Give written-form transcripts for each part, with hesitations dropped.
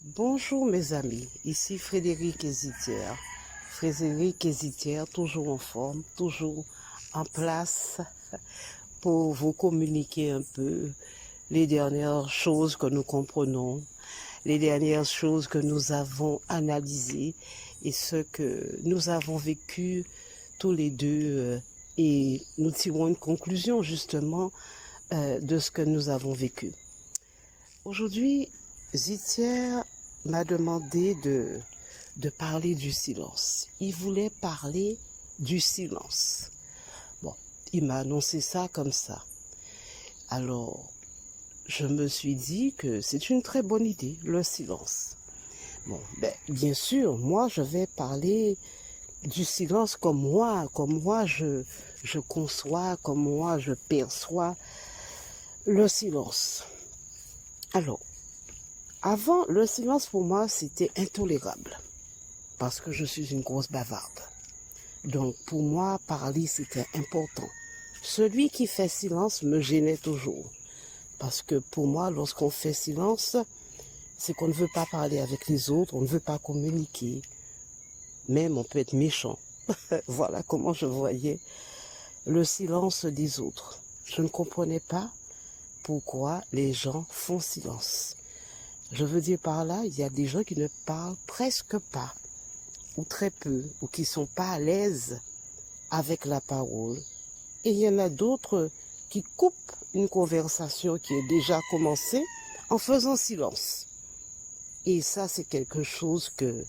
Bonjour mes amis, ici Frédéric Hésitière. Frédéric Hésitière, toujours en forme, toujours en place pour vous communiquer un peu les dernières choses que nous comprenons, les dernières choses que nous avons analysées et ce que nous avons vécu tous les deux et nous tirons une conclusion justement de ce que nous avons vécu. Aujourd'hui, Zitière m'a demandé de parler du silence. Il voulait parler du silence. Bon, il m'a annoncé ça comme ça. Alors, je me suis dit que c'est une très bonne idée, le silence. Bon, bien sûr, moi, je vais parler du silence comme moi je conçois, comme moi je perçois le silence. Alors, avant, le silence pour moi, c'était intolérable parce que je suis une grosse bavarde. Donc, pour moi, parler, c'était important. Celui qui fait silence me gênait toujours parce que pour moi, lorsqu'on fait silence, c'est qu'on ne veut pas parler avec les autres, on ne veut pas communiquer. Même, on peut être méchant. Voilà comment je voyais le silence des autres. Je ne comprenais pas pourquoi les gens font silence. Je veux dire par là, il y a des gens qui ne parlent presque pas, ou très peu, ou qui ne sont pas à l'aise avec la parole. Et il y en a d'autres qui coupent une conversation qui est déjà commencée en faisant silence. Et ça, c'est quelque chose que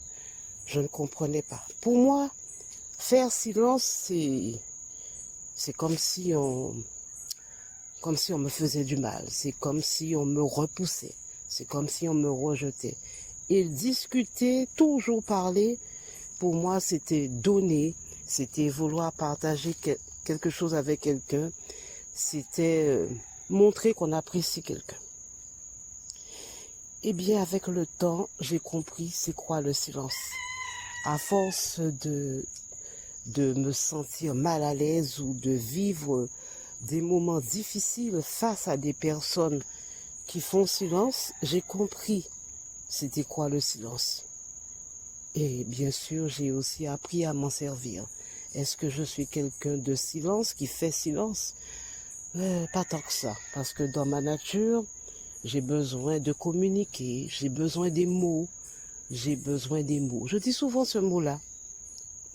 je ne comprenais pas. Pour moi, faire silence, c'est comme si on me faisait du mal. C'est comme si on me repoussait. C'est comme si on me rejetait. Et discuter, toujours parler, pour moi, c'était donner, c'était vouloir partager quelque chose avec quelqu'un, c'était montrer qu'on apprécie quelqu'un. Eh bien, avec le temps, j'ai compris c'est quoi le silence. À force de me sentir mal à l'aise ou de vivre des moments difficiles face à des personnes qui font silence, j'ai compris c'était quoi le silence. Et bien sûr, j'ai aussi appris à m'en servir. Est-ce que je suis quelqu'un de silence, qui fait silence? Pas tant que ça, parce que dans ma nature, j'ai besoin de communiquer, j'ai besoin des mots, j'ai besoin des mots. Je dis souvent ce mot-là.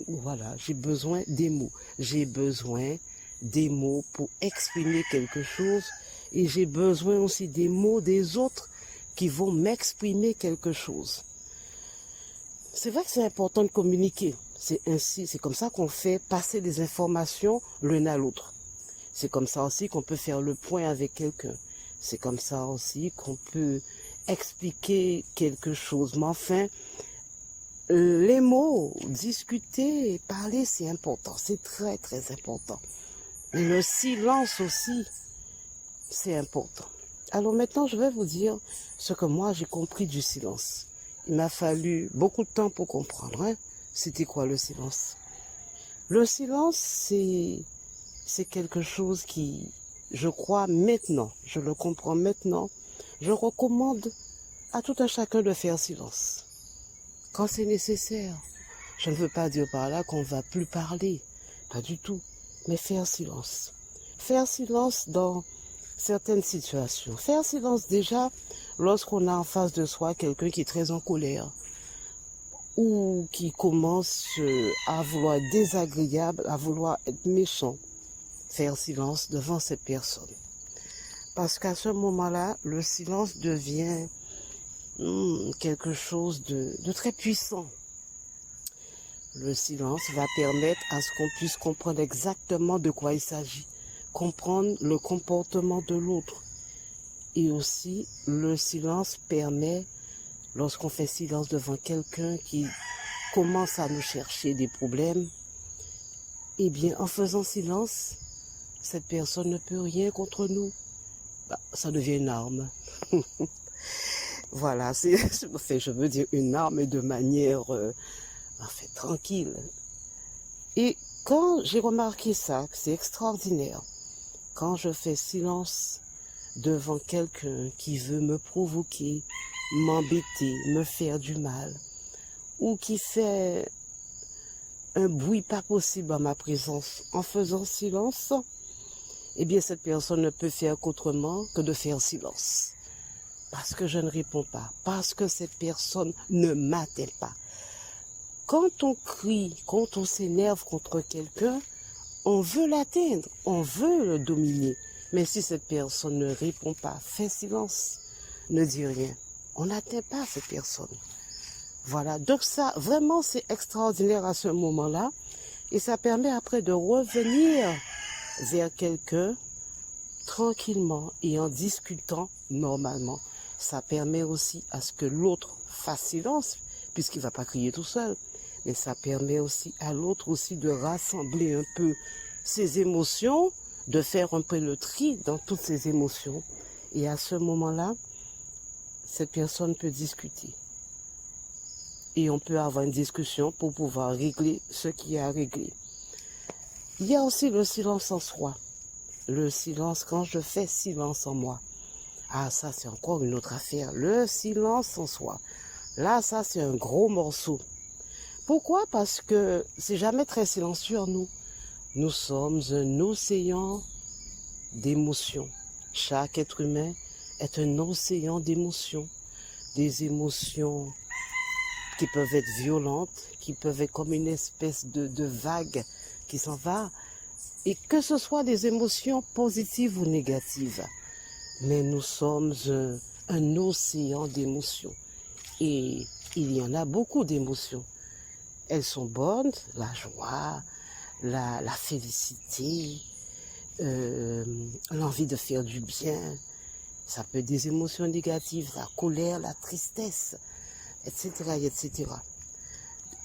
Voilà, j'ai besoin des mots. J'ai besoin des mots pour exprimer quelque chose et j'ai besoin aussi des mots des autres qui vont m'exprimer quelque chose. C'est vrai que c'est important de communiquer. C'est comme ça qu'on fait passer des informations l'un à l'autre. C'est comme ça aussi qu'on peut faire le point avec quelqu'un. C'est comme ça aussi qu'on peut expliquer quelque chose. Mais enfin, les mots, discuter, parler, c'est important. C'est très, très important. Et le silence aussi, c'est important. Alors maintenant, je vais vous dire ce que moi, j'ai compris du silence. Il m'a fallu beaucoup de temps pour comprendre. C'était quoi le silence? Le silence, c'est quelque chose qui, je crois maintenant, je le comprends maintenant, je recommande à tout un chacun de faire silence. Quand c'est nécessaire. Je ne veux pas dire par là qu'on ne va plus parler, pas du tout, mais faire silence. Faire silence dans certaines situations. Faire silence déjà lorsqu'on a en face de soi quelqu'un qui est très en colère ou qui commence à vouloir être désagréable, à vouloir être méchant. Faire silence devant cette personne. Parce qu'à ce moment-là, le silence devient quelque chose de très puissant. Le silence va permettre à ce qu'on puisse comprendre exactement de quoi il s'agit, comprendre le comportement de l'autre. Et aussi, le silence permet, lorsqu'on fait silence devant quelqu'un qui commence à nous chercher des problèmes, eh bien, en faisant silence, cette personne ne peut rien contre nous. Ça devient une arme. Voilà, je veux dire une arme de manière tranquille. Et quand j'ai remarqué ça, c'est extraordinaire, quand je fais silence devant quelqu'un qui veut me provoquer, m'embêter, me faire du mal, ou qui fait un bruit pas possible en ma présence, en faisant silence, eh bien cette personne ne peut faire qu'autrement que de faire silence. Parce que je ne réponds pas, parce que cette personne ne m'attelle pas. Quand on crie, quand on s'énerve contre quelqu'un, on veut l'atteindre, on veut le dominer. Mais si cette personne ne répond pas, fait silence, ne dit rien, on n'atteint pas cette personne. Voilà, donc ça, vraiment, c'est extraordinaire à ce moment-là. Et ça permet après de revenir vers quelqu'un tranquillement et en discutant normalement. Ça permet aussi à ce que l'autre fasse silence, puisqu'il ne va pas crier tout seul. Mais ça permet aussi à l'autre aussi de rassembler un peu ses émotions, de faire un peu le tri dans toutes ses émotions. Et à ce moment-là, cette personne peut discuter. Et on peut avoir une discussion pour pouvoir régler ce qui est à régler. Il y a aussi le silence en soi. Le silence, quand je fais silence en moi. Ah, ça, c'est encore une autre affaire. Le silence en soi. Là, ça, c'est un gros morceau. Pourquoi? Parce que c'est jamais très silencieux en nous. Nous sommes un océan d'émotions. Chaque être humain est un océan d'émotions. Des émotions qui peuvent être violentes, qui peuvent être comme une espèce de vague qui s'en va. Et que ce soit des émotions positives ou négatives. Mais nous sommes un océan d'émotions. Et il y en a beaucoup d'émotions. Elles sont bonnes, la joie, la félicité, l'envie de faire du bien. Ça peut être des émotions négatives, la colère, la tristesse, etc., etc.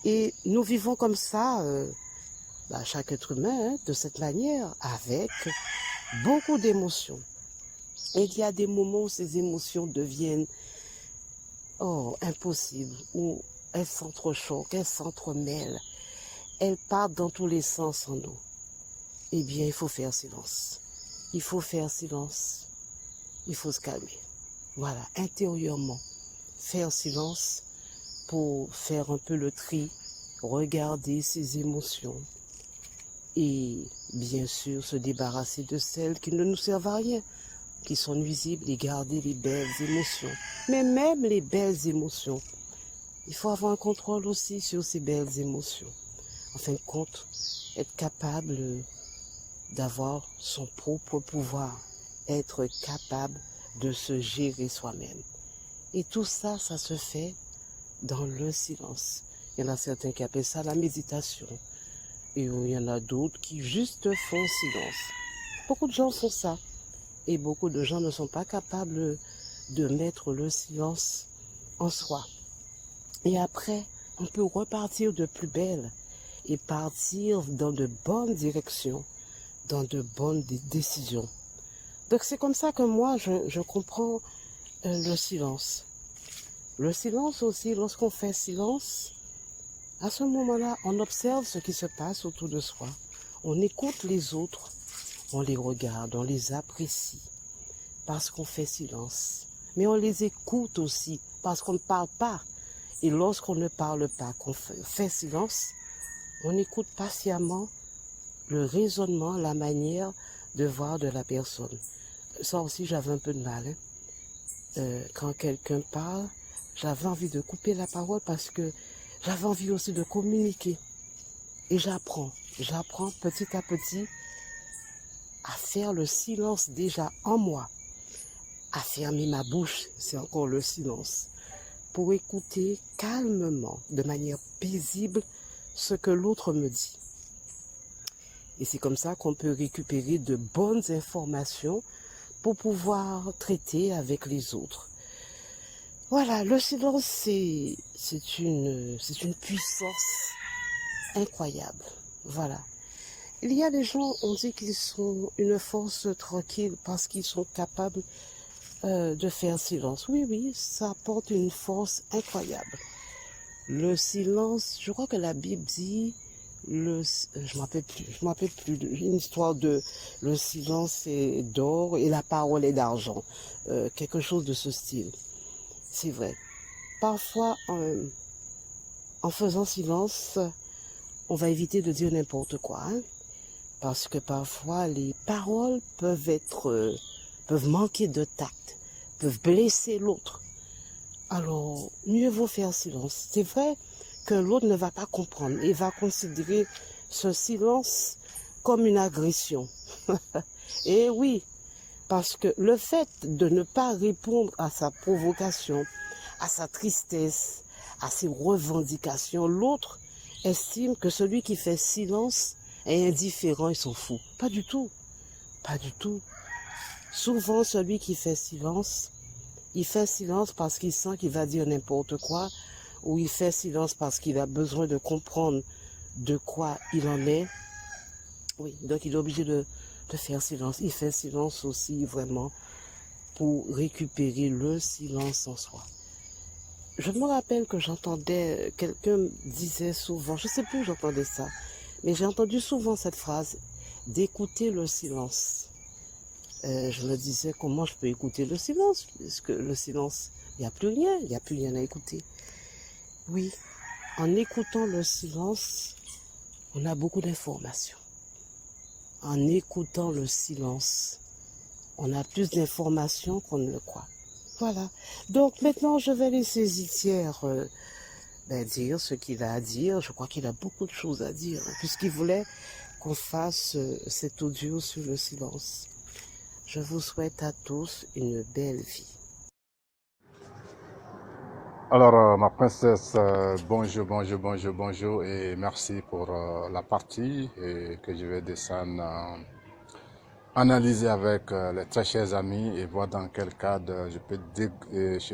Et nous vivons comme ça, chaque être humain, de cette manière, avec beaucoup d'émotions. Et il y a des moments où ces émotions deviennent impossibles, où elles s'entrechoquent, elles s'entremêlent, elles partent dans tous les sens en nous. Eh bien, il faut faire silence. Il faut faire silence. Il faut se calmer. Voilà, intérieurement, faire silence pour faire un peu le tri, regarder ses émotions et bien sûr se débarrasser de celles qui ne nous servent à rien, qui sont nuisibles et garder les belles émotions. Mais même les belles émotions, il faut avoir un contrôle aussi sur ces belles émotions. En fin de compte, être capable d'avoir son propre pouvoir, être capable de se gérer soi-même. Et tout ça, ça se fait dans le silence. Il y en a certains qui appellent ça la méditation. Et il y en a d'autres qui juste font silence. Beaucoup de gens font ça. Et beaucoup de gens ne sont pas capables de mettre le silence en soi. Et après, on peut repartir de plus belle et partir dans de bonnes directions, dans de bonnes décisions. Donc c'est comme ça que moi, je comprends le silence. Le silence aussi, lorsqu'on fait silence, à ce moment-là, on observe ce qui se passe autour de soi. On écoute les autres, on les regarde, on les apprécie, parce qu'on fait silence. Mais on les écoute aussi, parce qu'on ne parle pas. Et lorsqu'on ne parle pas, qu'on fait silence, on écoute patiemment le raisonnement, la manière de voir de la personne. Ça aussi, j'avais un peu de mal. Quand quelqu'un parle, j'avais envie de couper la parole parce que j'avais envie aussi de communiquer. Et j'apprends petit à petit à faire le silence déjà en moi, à fermer ma bouche, c'est encore le silence, pour écouter calmement, de manière paisible, ce que l'autre me dit. Et c'est comme ça qu'on peut récupérer de bonnes informations pour pouvoir traiter avec les autres. Voilà, le silence, c'est une puissance incroyable. Voilà. Il y a des gens, on dit qu'ils sont une force tranquille parce qu'ils sont capables de faire silence. Oui, oui, ça apporte une force incroyable. Le silence, je crois que la Bible dit, je m'appelle plus, une histoire de le silence est d'or et la parole est d'argent. Quelque chose de ce style. c'est vrai. Parfois, en faisant silence, on va éviter de dire n'importe quoi, hein, parce que parfois les paroles peuvent manquer de tact, peuvent blesser l'autre. Alors, mieux vaut faire silence. C'est vrai que l'autre ne va pas comprendre et va considérer ce silence comme une agression. Et oui, parce que le fait de ne pas répondre à sa provocation, à sa tristesse, à ses revendications, l'autre estime que celui qui fait silence est indifférent et s'en fout. Pas du tout. Pas du tout. Souvent, celui qui fait silence, il fait silence parce qu'il sent qu'il va dire n'importe quoi, ou il fait silence parce qu'il a besoin de comprendre de quoi il en est. Oui, donc il est obligé de faire silence. Il fait silence aussi vraiment pour récupérer le silence en soi. Je me rappelle que j'entendais, quelqu'un disait souvent, je ne sais plus où j'entendais ça, mais j'ai entendu souvent cette phrase, d'écouter le silence. Je me disais, comment je peux écouter le silence? Parce que le silence, il n'y a plus rien à écouter. Oui, en écoutant le silence, on a beaucoup d'informations. En écoutant le silence, on a plus d'informations qu'on ne le croit. Voilà. Donc maintenant, je vais laisser Zitière dire ce qu'il a à dire. Je crois qu'il a beaucoup de choses à dire, hein, puisqu'il voulait qu'on fasse cet audio sur le silence. Je vous souhaite à tous une belle vie. Alors, ma princesse, bonjour et merci pour la partie que je vais descendre analyser avec les très chers amis et voir dans quel cadre je peux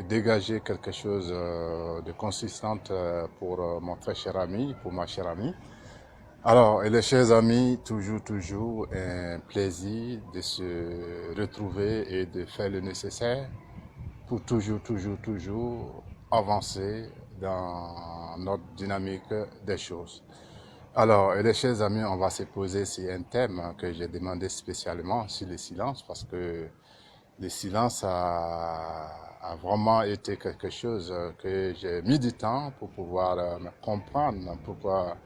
dégager quelque chose de consistant pour mon très cher ami, pour ma chère amie. Alors, et les chers amis, toujours un plaisir de se retrouver et de faire le nécessaire pour toujours avancer dans notre dynamique des choses. Alors, les chers amis, on va se poser sur un thème que j'ai demandé spécialement sur le silence parce que le silence a vraiment été quelque chose que j'ai mis du temps pour pouvoir me comprendre pourquoi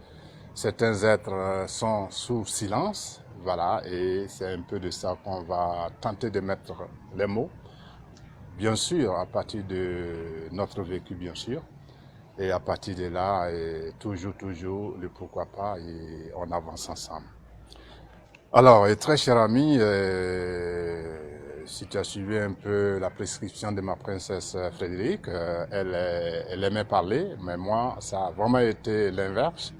certains êtres sont sous silence. Voilà, et c'est un peu de ça qu'on va tenter de mettre les mots. Bien sûr, à partir de notre vécu, bien sûr. Et à partir de là, et toujours, le pourquoi pas, et on avance ensemble. Alors, et très cher ami, si tu as suivi un peu la prescription de ma princesse Frédérique, elle aimait parler, mais moi, ça a vraiment été l'inverse.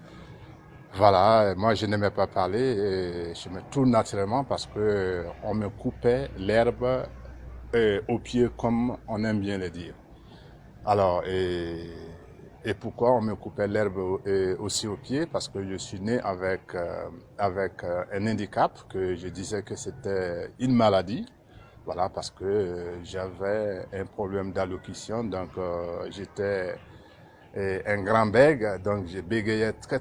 Voilà, moi je n'aimais pas parler et je me tourne naturellement parce que on me coupait l'herbe au pied comme on aime bien le dire. Alors, et pourquoi on me coupait l'herbe aussi au pied? Parce que je suis né avec un handicap, que je disais que c'était une maladie. Voilà, parce que j'avais un problème d'allocution, donc j'étais un grand bègue, donc je bégayais très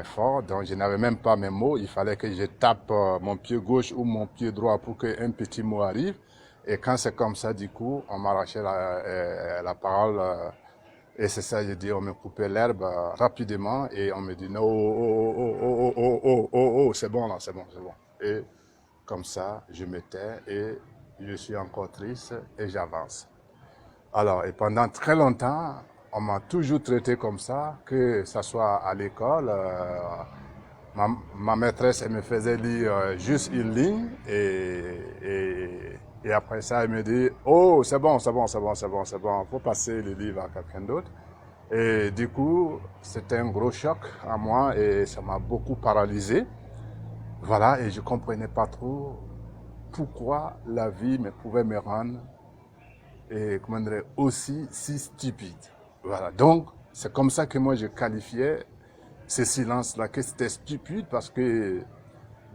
fort, donc je n'avais même pas mes mots, il fallait que je tape mon pied gauche ou mon pied droit pour qu'un petit mot arrive. Et quand c'est comme ça, du coup, on m'arrachait la parole. Et c'est ça, je dis, on me coupait l'herbe rapidement et on me dit, non, c'est bon là, c'est bon. Et comme ça, je me tais et je suis encore triste et j'avance. Alors, et pendant très longtemps, on m'a toujours traité comme ça, que ce soit à l'école. Ma maîtresse, elle me faisait lire juste une ligne et après ça, elle me dit, oh, c'est bon, faut passer le livre à quelqu'un d'autre. Et du coup, c'était un gros choc à moi et ça m'a beaucoup paralysé. Voilà, et je comprenais pas trop pourquoi la vie me pouvait me rendre et comment dire, aussi si stupide. Voilà, donc c'est comme ça que moi je qualifiais ce silence-là, que c'était stupide parce que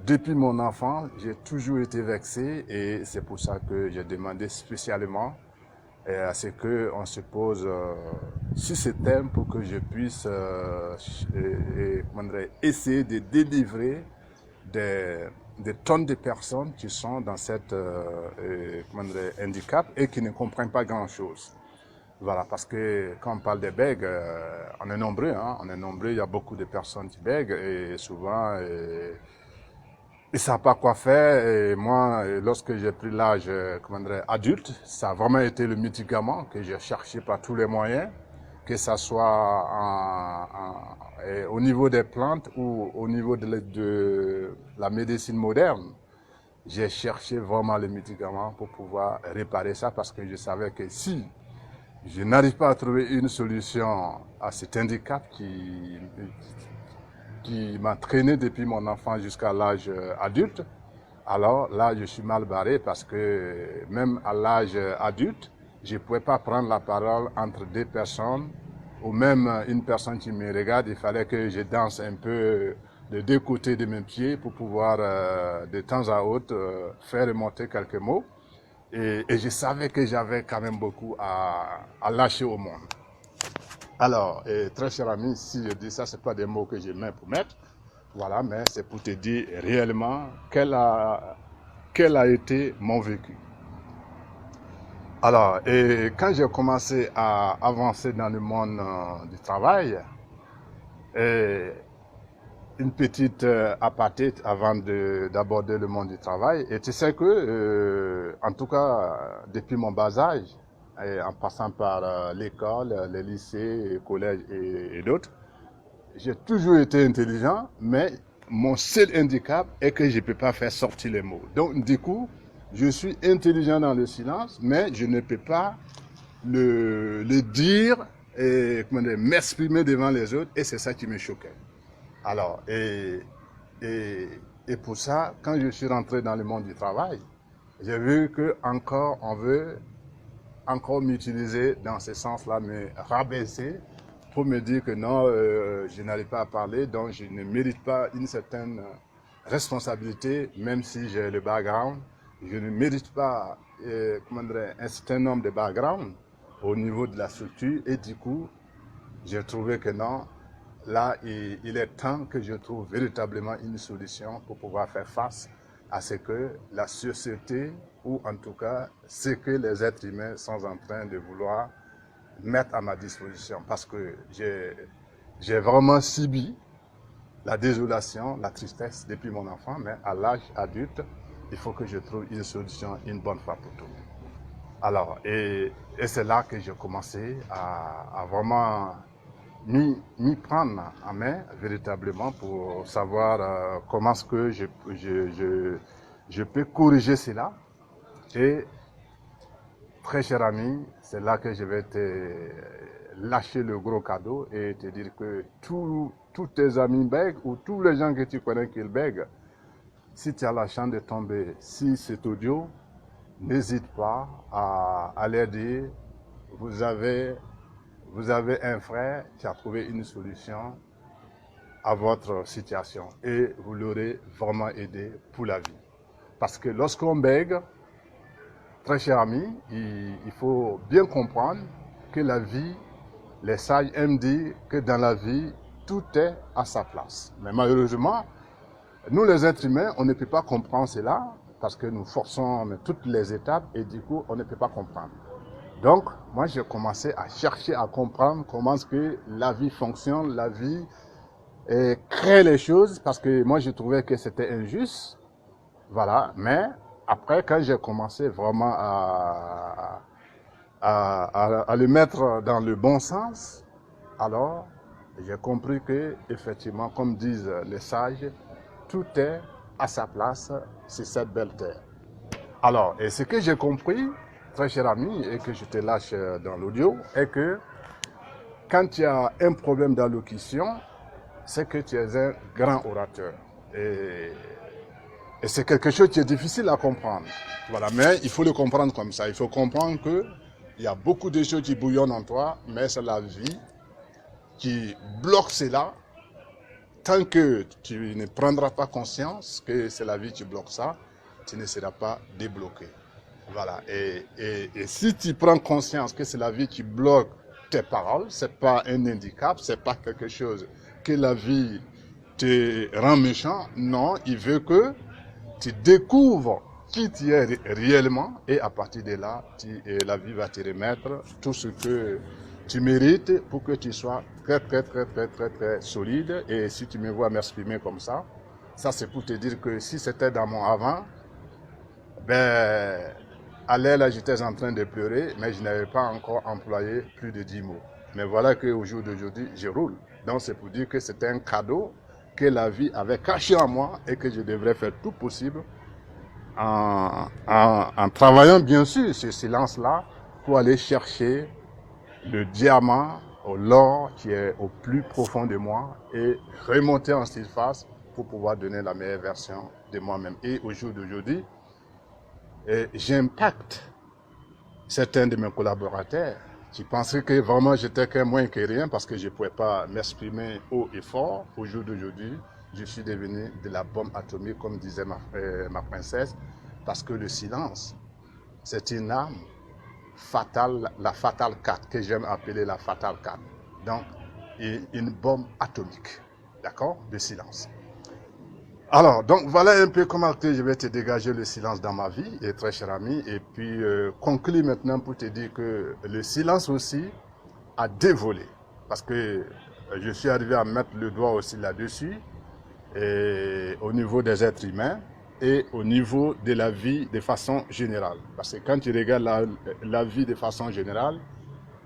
depuis mon enfant, j'ai toujours été vexé et c'est pour ça que j'ai demandé spécialement à ce qu'on se pose sur ce thème pour que je puisse essayer de délivrer des tonnes de personnes qui sont dans cette handicap et qui ne comprennent pas grand-chose. Voilà, parce que quand on parle des bègues, on est nombreux, hein, on est nombreux, il y a beaucoup de personnes qui bèguent et souvent ils ne savent pas quoi faire. Et moi, lorsque j'ai pris l'âge adulte, ça a vraiment été le médicament que j'ai cherché par tous les moyens, que ce soit au niveau des plantes ou au niveau de la médecine moderne. J'ai cherché vraiment les médicaments pour pouvoir réparer ça parce que je savais que si je n'arrive pas à trouver une solution à cet handicap qui m'a traîné depuis mon enfant jusqu'à l'âge adulte, alors là, je suis mal barré parce que même à l'âge adulte, je ne pouvais pas prendre la parole entre deux personnes ou même une personne qui me regarde. Il fallait que je danse un peu de deux côtés de mes pieds pour pouvoir de temps à autre faire remonter quelques mots. Et je savais que j'avais quand même beaucoup à lâcher au monde. Alors, très cher ami, si je dis ça, ce n'est pas des mots que je mets pour mettre. Voilà, mais c'est pour te dire réellement quel a été mon vécu. Alors, et quand j'ai commencé à avancer dans le monde du travail, une petite aparté avant d'aborder le monde du travail. Et tu sais que, en tout cas, depuis mon bas âge, en passant par l'école, les lycées, les collèges et d'autres, j'ai toujours été intelligent, mais mon seul handicap est que je ne peux pas faire sortir les mots. Donc, du coup, je suis intelligent dans le silence, mais je ne peux pas le dire et m'exprimer devant les autres, et c'est ça qui me choquait. Alors, et pour ça, quand je suis rentré dans le monde du travail, j'ai vu que encore on veut encore m'utiliser dans ce sens-là, me rabaisser pour me dire que non, je n'arrive pas à parler, donc je ne mérite pas une certaine responsabilité, même si j'ai le background. Je ne mérite pas un certain nombre de backgrounds au niveau de la structure, et du coup, j'ai trouvé que non. Là, il est temps que je trouve véritablement une solution pour pouvoir faire face à ce que la société, ou en tout cas ce que les êtres humains sont en train de vouloir mettre à ma disposition. Parce que j'ai vraiment subi la désolation, la tristesse depuis mon enfant, mais à l'âge adulte, il faut que je trouve une solution une bonne fois pour toutes. Alors, et c'est là que j'ai commencé à vraiment m'y prendre en main véritablement pour savoir comment est-ce que je peux corriger cela. Et très cher ami, c'est là que je vais te lâcher le gros cadeau et te dire que tous tes amis bègues ou tous les gens que tu connais qui bèguent, si tu as la chance de tomber sur cet audio, n'hésite pas à leur dire, vous avez un frère qui a trouvé une solution à votre situation et vous l'aurez vraiment aidé pour la vie. Parce que lorsqu'on bègue, très cher ami, il faut bien comprendre que la vie, les sages aiment dire que dans la vie, tout est à sa place. Mais malheureusement, nous les êtres humains, on ne peut pas comprendre cela parce que nous forçons toutes les étapes et du coup, on ne peut pas comprendre. Donc, moi, j'ai commencé à chercher à comprendre comment est-ce que la vie fonctionne, la vie crée les choses, parce que moi, je trouvais que c'était injuste. Voilà, mais après, quand j'ai commencé vraiment à le mettre dans le bon sens, alors, j'ai compris que, effectivement, comme disent les sages, tout est à sa place sur cette belle terre. Alors, et ce que j'ai compris, très cher ami, et que je te lâche dans l'audio, est que quand tu as un problème d'allocution, c'est que tu es un grand orateur. Et c'est quelque chose qui est difficile à comprendre. Voilà, mais il faut le comprendre comme ça. Il faut comprendre qu'il y a beaucoup de choses qui bouillonnent en toi, mais c'est la vie qui bloque cela. Tant que tu ne prendras pas conscience que c'est la vie qui bloque ça, tu ne seras pas débloqué. Voilà. Et si tu prends conscience que c'est la vie qui bloque tes paroles, c'est pas un handicap, c'est pas quelque chose que la vie te rend méchant. Non, il veut que tu découvres qui tu es réellement et à partir de là, la vie va te remettre tout ce que tu mérites pour que tu sois très solide. Et si tu me vois m'exprimer comme ça c'est pour te dire que si c'était dans mon avant, ben, à l'air là, j'étais en train de pleurer, mais je n'avais pas encore employé plus de 10 mots. Mais voilà qu'au jour d'aujourd'hui, je roule. Donc c'est pour dire que c'était un cadeau que la vie avait caché en moi et que je devrais faire tout possible en travaillant bien sûr ce silence-là pour aller chercher le diamant ou l'or qui est au plus profond de moi et remonter en surface pour pouvoir donner la meilleure version de moi-même. Et au jour d'aujourd'hui, j'impacte certains de mes collaborateurs qui penseraient que vraiment j'étais qu'un moins que rien parce que je ne pouvais pas m'exprimer haut et fort. Au jour d'aujourd'hui, je suis devenu de la bombe atomique, comme disait ma princesse, parce que le silence, c'est une arme fatale, la Fatale 4, que j'aime appeler la Fatale 4. Donc, une bombe atomique, d'accord, de silence. Alors, donc voilà un peu comment que je vais te dégager le silence dans ma vie, et très cher ami, et puis conclure maintenant pour te dire que le silence aussi a dévolé, parce que je suis arrivé à mettre le doigt aussi là-dessus, et au niveau des êtres humains, et au niveau de la vie de façon générale. Parce que quand tu regardes la vie de façon générale,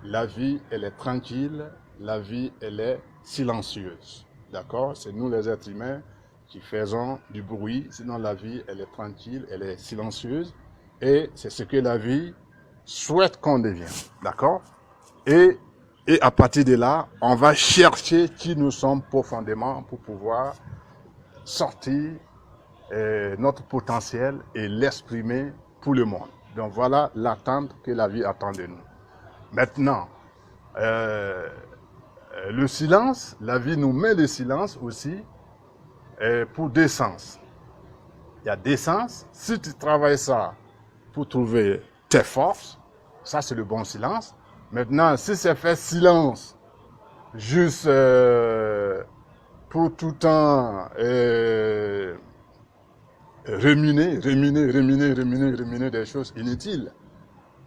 la vie, elle est tranquille, la vie, elle est silencieuse. D'accord? C'est nous les êtres humains qui faisons du bruit, sinon la vie, elle est tranquille, elle est silencieuse, et c'est ce que la vie souhaite qu'on devienne. D'accord? Et à partir de là, on va chercher qui nous sommes profondément pour pouvoir sortir notre potentiel et l'exprimer pour le monde. Donc voilà l'attente que la vie attend de nous. Maintenant, le silence, la vie nous met le silence aussi pour deux sens. Il y a deux sens. Si tu travailles ça pour trouver tes forces, ça c'est le bon silence. Maintenant, si c'est fait silence, juste pour tout le temps ruminer des choses inutiles.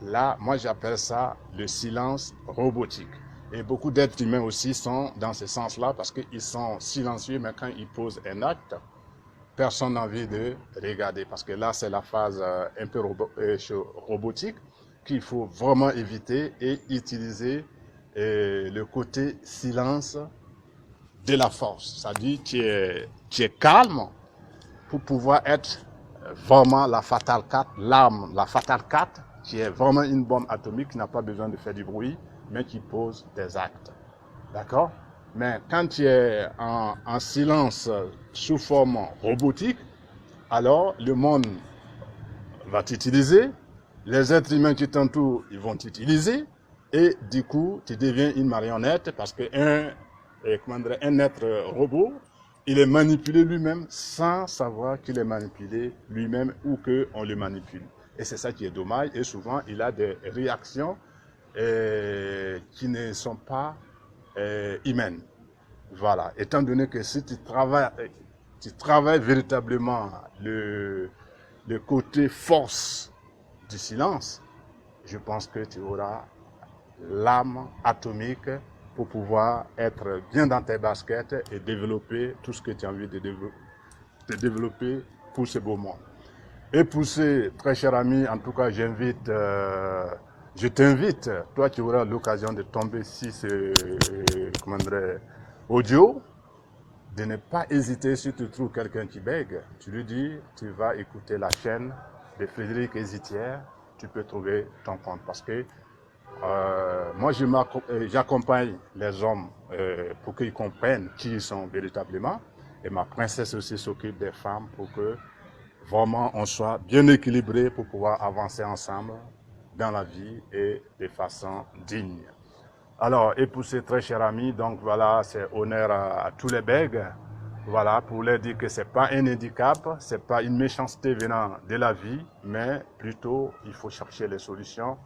Là, moi j'appelle ça le silence robotique. Et beaucoup d'êtres humains aussi sont dans ce sens-là parce qu'ils sont silencieux, mais quand ils posent un acte, personne n'a envie de regarder. Parce que là, c'est la phase un peu robotique qu'il faut vraiment éviter et utiliser le côté silence de la force. C'est-à-dire que tu es calme pour pouvoir être vraiment la Fatale 4, l'arme, la Fatale 4, qui est vraiment une bombe atomique qui n'a pas besoin de faire du bruit, mais qui pose des actes. D'accord? Mais quand tu es en silence sous forme robotique, alors le monde va t'utiliser, les êtres humains qui t'entourent, ils vont t'utiliser, et du coup, tu deviens une marionnette parce qu'un être robot, il est manipulé lui-même sans savoir qu'il est manipulé lui-même ou qu'on le manipule. Et c'est ça qui est dommage. Et souvent, il a des réactions qui ne sont pas humaines. Voilà. Étant donné que si tu travailles véritablement le côté force du silence, je pense que tu auras l'âme atomique pour pouvoir être bien dans tes baskets et développer tout ce que tu as envie de développer pour ce beau monde. Et pour ce très cher ami, en tout cas, je t'invite, toi qui auras l'occasion de tomber sur ce audio, de ne pas hésiter si tu trouves quelqu'un qui bègue. Tu lui dis, tu vas écouter la chaîne de Frédéric Hésitière, tu peux trouver ton compte parce que moi, j'accompagne les hommes pour qu'ils comprennent qui ils sont véritablement. Et ma princesse aussi s'occupe des femmes pour que vraiment on soit bien équilibré pour pouvoir avancer ensemble dans la vie et de façon digne. Alors, et pour ces très chers amis, donc voilà, c'est honneur à tous les bègues. Voilà, pour leur dire que c'est pas un handicap, c'est pas une méchanceté venant de la vie, mais plutôt il faut chercher les solutions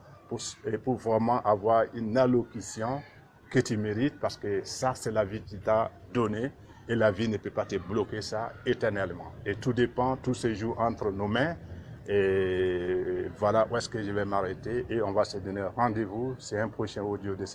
pour vraiment avoir une allocution que tu mérites parce que ça, c'est la vie qui t'a donné et la vie ne peut pas te bloquer ça éternellement. Et tout dépend, tout se joue entre nos mains. Et voilà où est-ce que je vais m'arrêter et on va se donner rendez-vous. C'est un prochain audio de